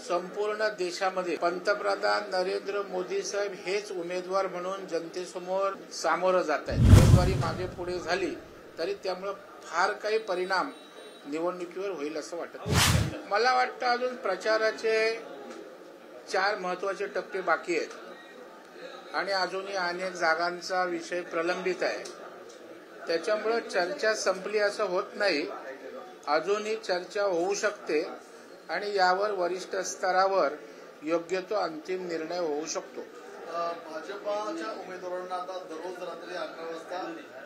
संपूर्ण देशामध्ये पंतप्रधान नरेंद्र मोदी साहेब हेच उमेदवार म्हणून जनतेसमोर सामोरं जात आहेत। उमेदवारी मागे पुढे झाली तरी त्यामुळे फार काही परिणाम निवडणुकीवर होईल असं वाटत नाही। मला वाटतं अजून प्रचाराचे 4 महत्त्वाचे टप्पे बाकी आहेत आणि अजूनही अनेक जागांचा विषय प्रलंबित आहे। त्याच्यामुळे चर्चा संपली असं होत नाही, अजूनही चर्चा होऊ शकते आणि यावर वरिष्ठ स्तरावर योग्य तो अंतिम निर्णय होऊ शकतो। भाजपाच्या उमेदवारांना आता दररोज रात्री 11 वाजता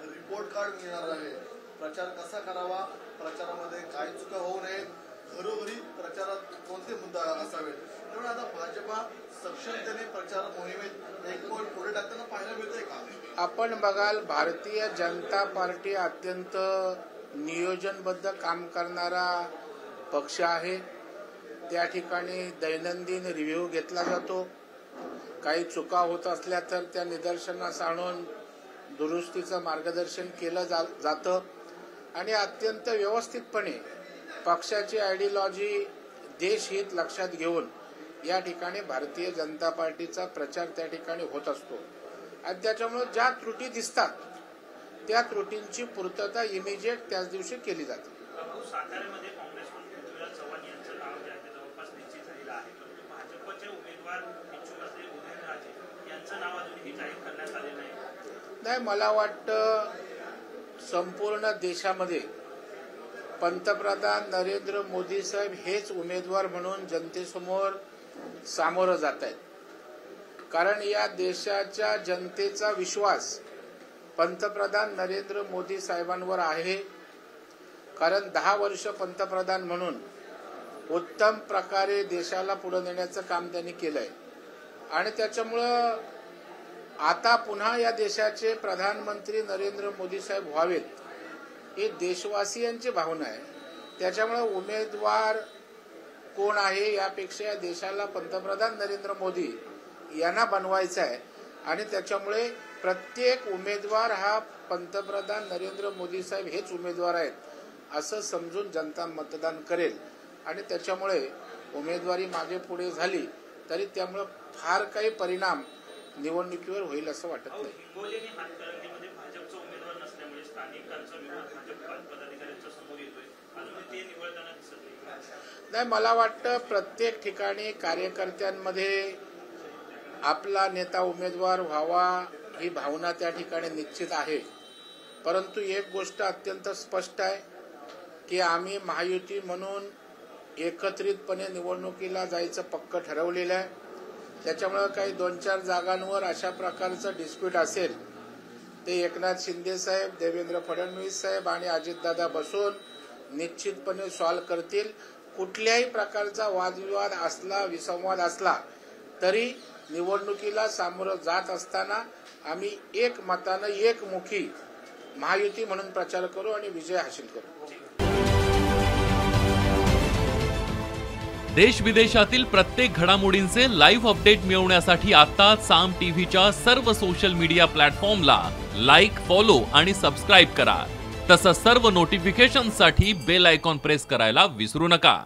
रिपोर्ट कार्ड मिळणार आहे। प्रचार कसा करावा, प्रचारामध्ये काय चुका होऊ नये, घरोघरी प्रचारात कोणते मुद्दे असावेत, त्यामुळे आता भाजपा सक्षमतेने प्रचार मोहिमेत एक पाऊल पुढे टाकताना पाहायला मिळतंय का? आपण बघाल, भारतीय जनता पार्टी अत्यंत नियोजनबद्ध काम करणारा पक्ष आहे। त्या ठिकाणी दैनंदिन रिव्ह्यू घेतला जातो, काही चुका होत असल्या तर त्या निदर्शनास आणून दुरुस्तीचं मार्गदर्शन केलं जातं आणि अत्यंत व्यवस्थितपणे पक्षाची आयडियॉलॉजी देशहित लक्षात घेऊन या ठिकाणी भारतीय जनता पार्टीचा प्रचार त्या ठिकाणी होत असतो आणि त्याच्यामुळे ज्या त्रुटी दिसतात त्या त्रुटींची पूर्तता इमिजिएट त्याच दिवशी केली जाते। साताऱ्यामध्ये काँग्रेसकडून पृथ्वीराज चव्हाण यांचं नाव जे आहे जवळपास निश्चित झालेलं आहे, परंतु भाजपचे उमेदवार इच्छुक असलेले उदयनराजे यांचं नाव अजूनही जाहीर करण्यात आले नाही। मला वाटतं संपूर्ण देशामध्ये पंतप्रधान नरेंद्र मोदी साहेब हेच उमेदवार म्हणून जनतेसमोर सामोरं जात आहेत, कारण या देशाच्या जनतेचा विश्वास पंतप्रधान नरेंद्र मोदी साहेबांवर आहे। कारण 10 वर्ष पंतप्रधान म्हणून उत्तम प्रकारे देशाला पुढे नेण्याचं काम त्यांनी केलंय आणि त्याच्यामुळं आता पुन्हा या देशाचे प्रधानमंत्री नरेंद्र मोदी साहेब व्हावेत ही देशवासियांची भावना आहे। त्याच्यामुळे उमेदवार कोण आहे यापेक्षा या देशाला पंतप्रधान नरेंद्र मोदी यांना बनवायचा आहे आणि त्याच्यामुळे प्रत्येक उमेदवार हा पंतप्रधान नरेंद्र मोदी साहेब हेच उमेदवार आहेत असं समजून जनता मतदान करेल आणि त्याच्यामुळे उमेदवारी मागे पुढे झाली तरी त्यामुळे फार काही परिणाम निवडणुकीवर होईल असं वाटत नाही। हिंगोली आणि हातकणंगलेमध्ये भाजपचा उमेदवार नसल्यामुळे स्थानिकांचा विरोध भाजप पदाधिकाऱ्यांच्या समोर येतोय, अजून ते निवडताना दिसत नाही। मला वाटतं प्रत्येक ठिकाणी कार्यकर्त्यांमध्ये आपला नेता उमेदवार व्हावा ही भावना त्या ठिकाणी निश्चित आहे, परंतु एक गोष्ट अत्यंत स्पष्ट आहे की आम्ही महायुती म्हणून एकत्रितपणे निवडणुकीला जायचं पक्क ठरवलेलं आहे। त्याच्यामुळे काही 2-4 जागांवर अशा प्रकारचं डिस्प्यूट असेल ते एकनाथ शिंदे साहेब, देवेंद्र फडणवीस साहेब आणि अजितदादा बसून निश्चितपणे सॉल्व्ह करतील। कुठल्याही प्रकारचा वादविवाद असला, विसंवाद असला तरी निवडणुकीला सामोरं जात असताना आम्ही एक मतानं एकमुखी महायुती म्हणून प्रचार करू आणि विजय हासिल करू। देश विदेशातील प्रत्येक घडामोडींचे लाईव्ह अपडेट मिळवण्यासाठी आता साम टीव्हीच्या सर्व सोशल मीडिया प्लॅटफॉर्मला लाईक, फॉलो आणि सबस्क्राईब करा। तसंच सर्व नोटिफिकेशनसाठी बेल आयकॉन प्रेस करायला विसरू नका।